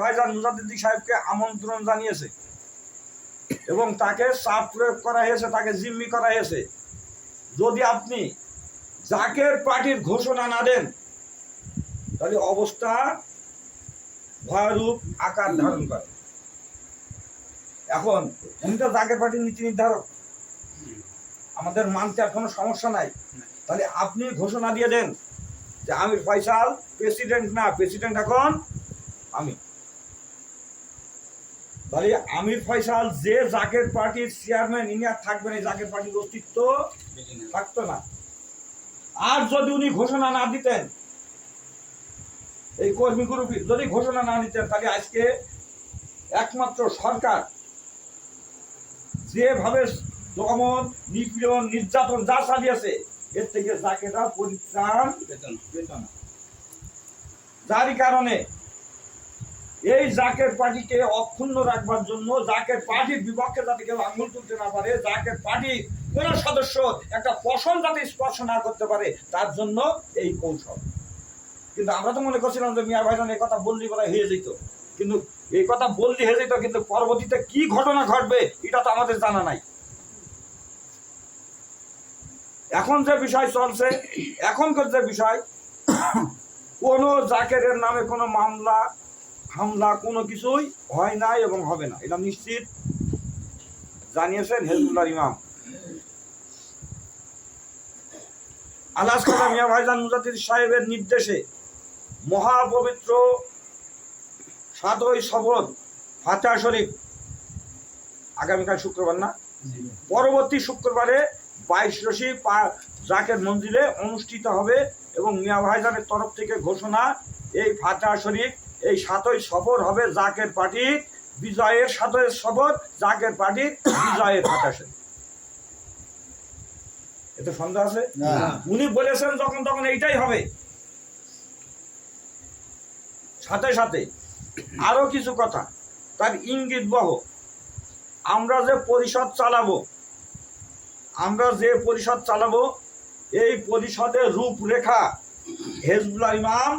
ভাইজান মুজাদ্দিদি সাহেবকে আমন্ত্রণ জানিয়েছে এবং তাকে চাপ প্রয়োগ করা হয়েছে, তাকে জিম্মি করা হয়েছে। যদি আপনি জাকের পার্টির ঘোষণা না দেন তাহলে অবস্থা ভয়ারূপ আকার ধারণ করে। এখন উনি তো জাকের পার্টির নীতি নির্ধারক, আমাদের মানতে আর কোনো সমস্যা নাই। তাহলে আপনি ঘোষণা দিয়ে দেন যে আমির ফয়সাল প্রেসিডেন্ট না, প্রেসিডেন্ট এখন আমি। তাহলে আমির ফয়সাল যে জাকের পার্টির চেয়ারম্যান, ইনি আর থাকবেন, এই জাকের পার্টির অস্তিত্ব থাকতো না। আর যদি উনি ঘোষণা না দিতেন, এই কর্মী গ্রুপ যদি ঘোষণা না দিতেন, তাহলে আজকে একমাত্র সরকার যেভাবে দমন, নিপীড়ন, নির্যাতন যা চালিয়েছে, এর থেকে জাকেরা পরিত্রাণ পেত না। যারই কারণে এই জাকের পার্টিকে অক্ষুণ্ণ রাখবার জন্য, জাকের পার্টির বিপক্ষে যাতে কেউ আঙুল তুলতে না পারে, জাকের পার্টির কোন সদস্য একটা পশম যাতে স্পর্শ না করতে পারে, তার জন্য এই কৌশল। কিন্তু আমরা তো মনে করছিলাম যে মিয়া ভাইজান এই কথা বললি বলা হয়ে যেত, কিন্তু এই কথা বললি হয়ে যেত, কিন্তু পরবর্তীতে কি ঘটনা ঘটবে এটা তো আমাদের জানা নাই। এখন যে বিষয় চলছে, এখনকার যে বিষয়, কোন জাকেরের নামে কোনো মামলা হামলা কোনো কিছুই হয় নাই এবং হবে না, এটা নিশ্চিত জানিয়েছেন হেজবুল্লাহর ইমাম আলাস খাজা মিয়া ভাইজান মুজাদ্দিদ সাহেবের নির্দেশে মহাপবিত্র 7ই সফর ফাতিহা শরীফ আগামীকাল শুক্রবার না, পরবর্তী শুক্রবারে 22 রশি জাকের মঞ্জিলে অনুষ্ঠিত হবে এবং মিয়া ভাইজানের তরফ থেকে ঘোষণা, এই ফাতিহা শরীফ, এই 7ই সফর হবে জাকের পার্টির বিজয়ের 7ই সফর, জাকের পার্টির বিজয়ের ফাতিহা শরীফ। এতে সন্দেহ আছে? উনি বলেছেন যখন তখন এইটাই হবে। সাথে সাথে আরো কিছু কথা তার ইঙ্গিত বহ, আমরা যে পরিষদ চালাবো, এই পরিষদের রূপরেখা হেজবুল্লাহ ইমাম